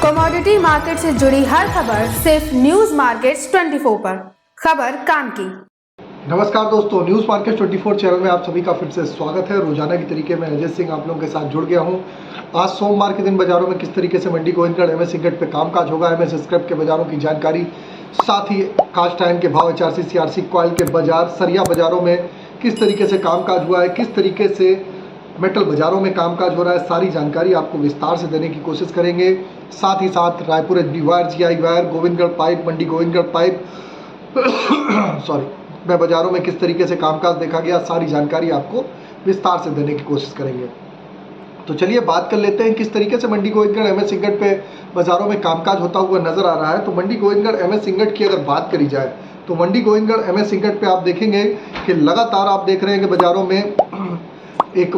Commodity market से जुड़ी हर खबर सिर्फ न्यूज मार्केट्स 24 पर। खबर काम की। नमस्कार दोस्तों, न्यूज़ मार्केट 24 चैनल में आप सभी का फिर से स्वागत है। रोजाना की तरीके में अजय सिंह आप लोगों के साथ जुड़ गया हूं। आज सोमवार के दिन बाजारों में किस तरीके से मंडी गोविंदगढ़ एमएस इंगट पे कामकाज होगा, एमएस स्क्रैप के बाजारों की जानकारी, साथ ही कास्ट आयरन के भाव, एचआरसी सीआरसी कॉइल के बाजार, सरिया बाजारों में किस तरीके से कामकाज हुआ है, किस तरीके से मेटल बाजारों में कामकाज हो रहा है, सारी जानकारी आपको विस्तार से देने की कोशिश करेंगे। साथ ही साथ Raipur HB wire, GI wire, Gobindgarh pipe, Mandi Gobindgarh pipe में बाजारों में किस तरीके से कामकाज देखा गया, सारी जानकारी आपको विस्तार से देने की कोशिश करेंगे। तो चलिए बात कर लेते हैं किस तरीके से मंडी गोविंदगढ़ एमएस इंगट पे बाजारों में कामकाज होता हुआ नजर आ रहा है। तो मंडी गोविंदगढ़ एमएस इंगट की अगर बात करी जाए तो मंडी गोविंदगढ़ एमएस इंगट पे आप देखेंगे कि लगातार आप देख रहे हैं कि बाजारों में एक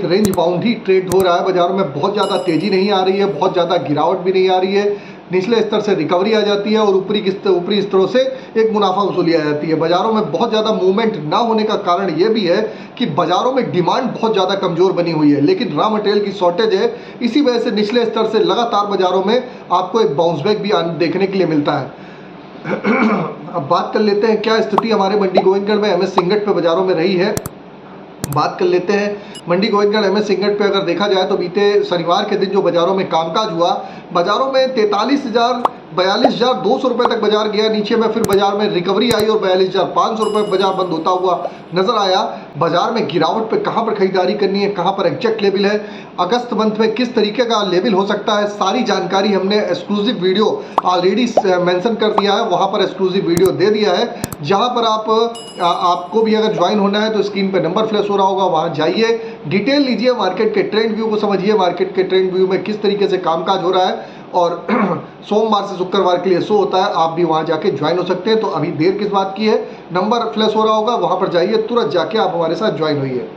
रेंज बाउंड ही ट्रेड हो रहा है। बाजारों में बहुत ज़्यादा तेजी नहीं आ रही है, बहुत ज़्यादा गिरावट भी नहीं आ रही है। निचले स्तर से रिकवरी आ जाती है और ऊपरी स्तरों से एक मुनाफा वसूली आ जाती है। बाजारों में बहुत ज़्यादा मूवमेंट ना होने का कारण ये भी है कि बाजारों में डिमांड बहुत ज़्यादा कमज़ोर बनी हुई है, लेकिन रॉ मटेरियल की शॉर्टेज है। इसी वजह से निचले स्तर से लगातार बाजारों में आपको एक बाउंस बैक भी देखने के लिए मिलता है। अब बात कर लेते हैं क्या स्थिति हमारे मंडी गोविंदगढ़ में एमएस इंगट पे बाजारों में रही है। बात कर लेते हैं मंडी गोविंदगढ़ एमएस इंगट पे अगर देखा जाए तो बीते शनिवार के दिन जो बाजारों में कामकाज हुआ, बाजारों में 42,200 रुपये तक बाजार गया नीचे में, फिर बाजार में रिकवरी आई और 42,500 रुपये बाजार बंद होता हुआ नजर आया। बाजार में गिरावट पे कहां पर खरीदारी करनी है, कहां पर एग्जैक्ट लेवल है, अगस्त मंथ में किस तरीके का लेवल हो सकता है, सारी जानकारी हमने एक्सक्लूसिव वीडियो ऑलरेडी मेंशन कर दिया है, वहां पर एक्सक्लूसिव वीडियो दे दिया है। जहां पर आपको भी अगर ज्वाइन होना है तो स्क्रीन पे नंबर फ्लैश हो रहा होगा, वहां जाइए, डिटेल लीजिए, मार्केट के ट्रेंड व्यू को समझिए, मार्केट के ट्रेंड व्यू में किस तरीके से कामकाज हो रहा है। और सोमवार से शुक्रवार के लिए शो होता है, आप भी वहां जाके ज्वाइन हो सकते हैं। तो अभी देर किस बात की है, नंबर फ्लैश हो रहा होगा, वहां पर जाइए, तुरंत जाके आप हमारे साथ ज्वाइन होइए।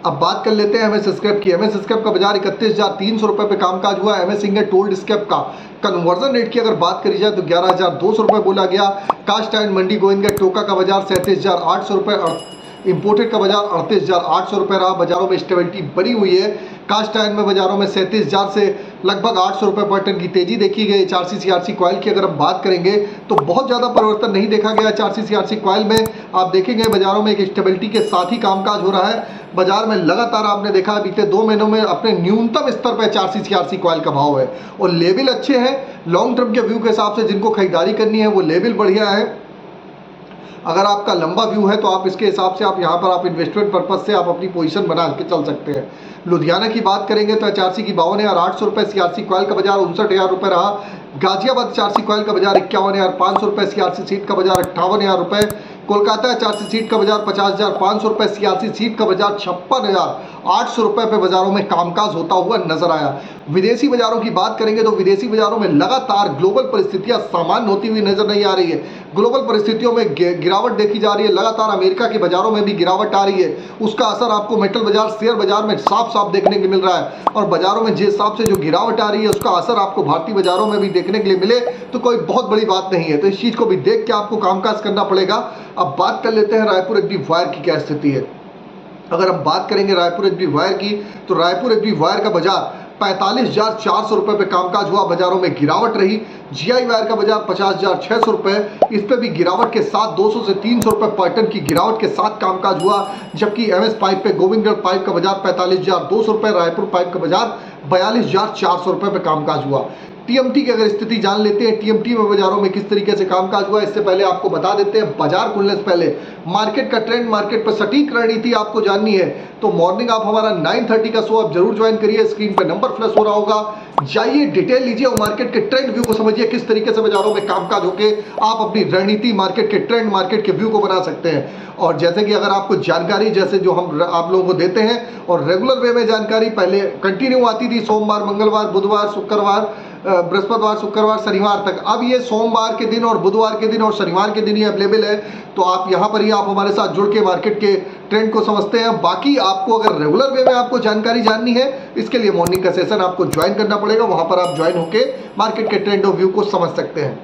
अब बात कर लेते हैं एमएस स्क्रैप की। एमएस स्क्रैप का बाजार 31,300 रुपये पे कामकाज हुआ। एमएस इंगट टोल्ड स्क्रैप का कन्वर्जन रेट की अगर बात करी जाए तो 11,200 रुपये बोला गया। कास्ट आयरन मंडी गोविंदगढ़ टोका का बाजार 37,800 रुपये, इंपोर्टेड का बाजार 38,800 रुपये रहा। बाजारों में स्टेबिलिटी बनी हुई है। कास्ट आयरन में बाजारों में 37,000 से लगभग 800 रुपये पर टन की तेजी देखी गई। एचआरसी सीआरसी कॉइल की अगर हम बात करेंगे तो बहुत ज़्यादा परिवर्तन नहीं देखा गया। एचआरसी सीआरसी कॉइल में आप देखेंगे बाजारों में एक स्टेबिलिटी के साथ ही कामकाज हो रहा है। बाजार में लगातार आपने देखा बीते 2 महीनों में अपने न्यूनतम स्तर पर एचआरसी सीआरसी कॉइल का भाव है और लेवल अच्छे हैं। लॉन्ग टर्म के व्यू के हिसाब से जिनको खरीदारी करनी है वो लेवल बढ़िया है। अगर आपका लंबा व्यू है तो आप इसके हिसाब से आप यहाँ पर आप इन्वेस्टमेंट पर्पज से आप अपनी पोजीशन बना के चल सकते हैं। लुधियाना की बात करेंगे तो एचआरसी की 52,800 रुपये, सीआरसी कॉइल का बाजार 59,000 रुपये रहा। गाजियाबाद एचआरसी कॉइल का बाजार 51,500 रुपये, सीआरसी सीट का बाजार 58,000 रुपये। कोलकाता एचआरसी सीट का बाजार 50,500 रुपये, सीआरसी सीट का बाजार 56,800 रुपये पे बाजारों में कामकाज होता हुआ नजर आया। विदेशी बाजारों की बात करेंगे तो विदेशी बाजारों में लगातार ग्लोबल परिस्थितियां सामान्य होती हुई नजर नहीं आ रही है। ग्लोबल परिस्थितियों में गिरावट देखी जा रही है। लगातार अमेरिका के बाजारों में भी गिरावट आ रही है। उसका असर आपको मेटल बाजार, शेयर बाजार में साफ साफ देखने को मिल रहा है और बाजारों में जिस हिसाब से जो गिरावट आ रही है उसका असर आपको भारतीय बाजारों में भी देखने के लिए मिले तो कोई बहुत बड़ी बात नहीं है। तो इस चीज को भी देख के आपको कामकाज करना पड़ेगा। अब बात कर लेते हैं रायपुर एचबी वायर की क्या स्थिति है। अगर हम बात करेंगे रायपुर एचबी वायर की तो रायपुर एचबी वायर का बाजार 45,400 रुपये पे कामकाज हुआ। बाजारों में गिरावट रही। जीआई वायर का बाजार 50,600 रुपये, इस पे भी गिरावट के साथ 200 से 300 रुपये पर टन की गिरावट के साथ कामकाज हुआ। जबकि एमएस पाइप पे गोविंदगढ़ पाइप का बाजार 45,200 रुपये, रायपुर पाइप का बाजार 42,400 रुपये पे कामकाज हुआ। टीएमटी की अगर स्थिति जान लेते हैं, टीएमटी में बाजारों में किस तरीके से कामकाज हुआ, इससे पहले आपको बता देते हैं बाजार खुलने से पहले मार्केट का ट्रेंड, मार्केट पर सटीक रणनीति आपको जाननी है तो मॉर्निंग आप हमारा 9:30 का शो आप जरूर ज्वाइन करिए। स्क्रीन पे नंबर फ्लैश हो रहा होगा, जाइए, डिटेल लीजिए और मार्केट के ट्रेंड व्यू को समझिए किस तरीके से बाजारों में कामकाज होके आप अपनी रणनीति, मार्केट के ट्रेंड, मार्केट के व्यू को बना सकते हैं। और जैसे कि अगर आपको जानकारी जैसे जो हम आप लोगों को देते हैं और रेगुलर वे में जानकारी पहले कंटिन्यू आती थी सोमवार, मंगलवार, बुधवार, शुक्रवार, बृहस्पतिवार, शुक्रवार, शनिवार तक, अब ये सोमवार के दिन और बुधवार के दिन और शनिवार के दिन ही अवेलेबल है। तो आप यहाँ पर ही आप हमारे साथ जुड़ के मार्केट के ट्रेंड को समझते हैं। बाकी आपको अगर रेगुलर वे में आपको जानकारी जाननी है इसके लिए मॉर्निंग का सेशन आपको ज्वाइन करना पड़ेगा, वहां पर आप ज्वाइन होके मार्केट के ट्रेंड और व्यू को समझ सकते हैं।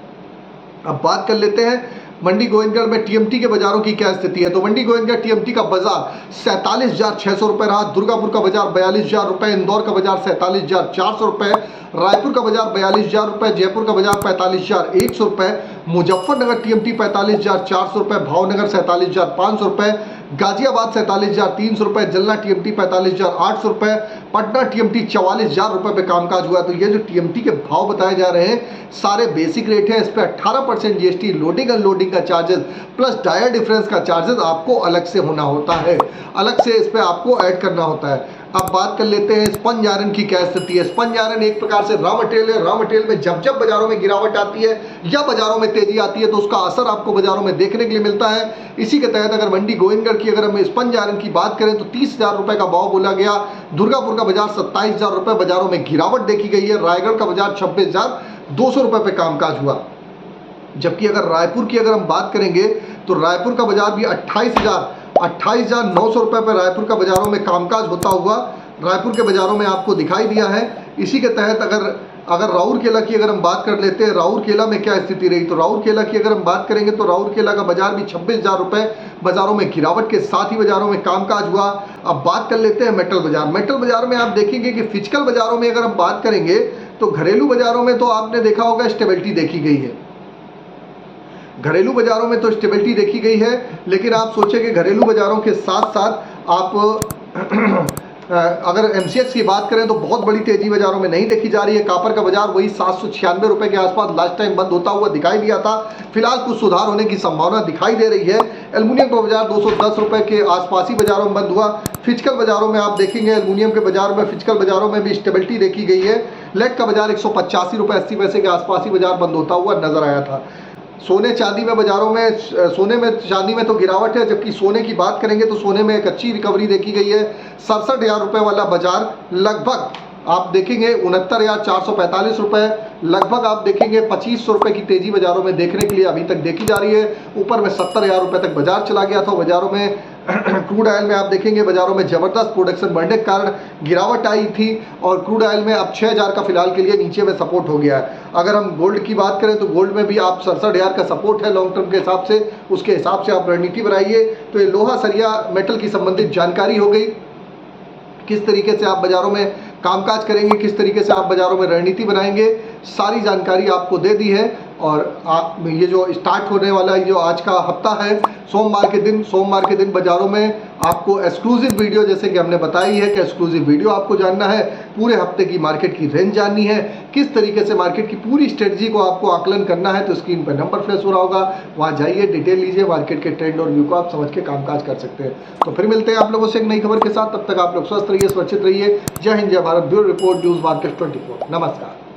अब बात कर लेते हैं मंडी गोविंदगढ़ में टीएमटी के बाजारों की क्या स्थिति है। तो मंडी गोविंदगढ़ टीएमटी का बाजार 47,600 रुपये रहा। दुर्गापुर का बाजार 42,000 रुपये, इंदौर का बाजार 47,400 रुपये, रायपुर का बाजार 42,000 रुपये, जयपुर का बाजार 45,100 रुपये, मुजफ्फरनगर टीएमटी 45,400 रुपये, भावनगर 47,500 रुपये, गाजियाबाद 47,300 रुपये, जलना टीएमटी 45,800 रुपये, पटना टीएमटी 44,000 रुपये पे कामकाज हुआ। तो ये जो टीएमटी के भाव बताए जा रहे हैं सारे बेसिक रेट हैं। इस पर 18% जीएसटी, लोडिंग अनलोडिंग का चार्जेस प्लस टायर डिफरेंस का चार्जेस आपको अलग से होना होता है, अलग से इस पर आपको ऐड करना होता है। अब बात कर लेते हैं स्पंज आयरन की क्या स्थिति है। स्पंज आयरन एक प्रकार से रॉ मटेरियल है। रॉ मटेरियल में जब जब बाजारों में गिरावट आती है या बाजारों में तेजी आती है तो उसका असर आपको बाजारों में देखने के लिए मिलता है। इसी के तहत अगर मंडी गोविंदगढ़ की अगर हम स्पंज आयरन की बात करें तो 30,000 रुपये का भाव बोला गया। दुर्गापुर का बाजार 27,000 रुपये, बाजारों में गिरावट देखी गई है। रायगढ़ का बाजार 26,200 रुपये पे कामकाज हुआ। जबकि अगर रायपुर की अगर हम बात करेंगे तो रायपुर का बाजार भी 28,900 रुपये पर रायपुर का बाजारों में कामकाज होता हुआ रायपुर के बाजारों में आपको दिखाई दिया है। इसी के तहत अगर राउरकेला की अगर हम बात कर लेते हैं, राउरकेला में क्या स्थिति रही, तो राउरकेला की अगर हम बात करेंगे तो राउरकेला का बाजार भी 26,000 रुपये, बाजारों में गिरावट के साथ ही बाजारों में कामकाज हुआ। अब बात कर लेते हैं मेटल बाजार। मेटल बाजार में आप देखेंगे कि फिजिकल बाजारों में अगर हम बात करेंगे तो घरेलू बाजारों में तो आपने देखा होगा स्टेबिलिटी देखी गई है। घरेलू बाजारों में तो स्टेबिलिटी देखी गई है, लेकिन आप सोचें कि घरेलू बाजारों के साथ साथ आप अगर एमसीएक्स की बात करें तो बहुत बड़ी तेजी बाजारों में नहीं देखी जा रही है। कापर का बाजार वही 796 रुपये के आसपास लास्ट टाइम बंद होता हुआ दिखाई दिया था। फिलहाल कुछ सुधार होने की संभावना दिखाई दे रही है। एल्युमिनियम का बाजार 210 रुपये के आसपास ही बाजारों में बंद हुआ। फिजिकल बाजारों में आप देखेंगे एल्युमिनियम के बाजार में फिजिकल बाजारों में भी स्टेबिलिटी देखी गई है। लेड का बाजार 185 रुपये 80 पैसे के आसपास ही बाजार बंद होता हुआ नजर आया था। सोने चांदी में बाजारों में चांदी में तो गिरावट है, जबकि सोने की बात करेंगे तो सोने में एक अच्छी रिकवरी देखी गई है। 67,000 रुपये वाला बाजार लगभग आप देखेंगे 69,445 रुपये, लगभग आप देखेंगे 2,500 रुपये की तेजी बाजारों में देखने के लिए अभी तक देखी जा रही है। ऊपर में 70,000 रुपये तक बाजार चला गया था। बाजारों में क्रूड ऑयल में आप देखेंगे बाजारों में ज़बरदस्त प्रोडक्शन बढ़ने के कारण गिरावट आई थी और क्रूड ऑयल में अब 6,000 का फिलहाल के लिए नीचे में सपोर्ट हो गया है। अगर हम गोल्ड की बात करें तो गोल्ड में भी आप 67,000 का सपोर्ट है लॉन्ग टर्म के हिसाब से, उसके हिसाब से आप रणनीति बनाइए। तो ये लोहा सरिया मेटल की संबंधित जानकारी हो गई। किस तरीके से आप बाजारों में कामकाज करेंगे, किस तरीके से आप बाजारों में रणनीति बनाएंगे, सारी जानकारी आपको दे दी है। और ये जो स्टार्ट होने वाला जो आज का हफ्ता है सोमवार के दिन बाजारों में आपको एक्सक्लूसिव वीडियो जैसे कि हमने बताई है कि एक्सक्लूसिव वीडियो आपको जानना है, पूरे हफ्ते की मार्केट की रेंज जाननी है, किस तरीके से मार्केट की पूरी स्ट्रेटजी को आपको आकलन करना है। तो स्क्रीन पर नंबर फ्लैश हो रहा होगा, वहाँ जाइए, डिटेल लीजिए, मार्केट के ट्रेंड और व्यू को आप समझ के कामकाज कर सकते हैं। तो फिर मिलते हैं आप लोगों से एक नई खबर के साथ। तब तक आप लोग स्वस्थ रहिए, सुरक्षित रहिए। जय हिंद, जय Bharat. Bureau report, news market 24। नमस्कार।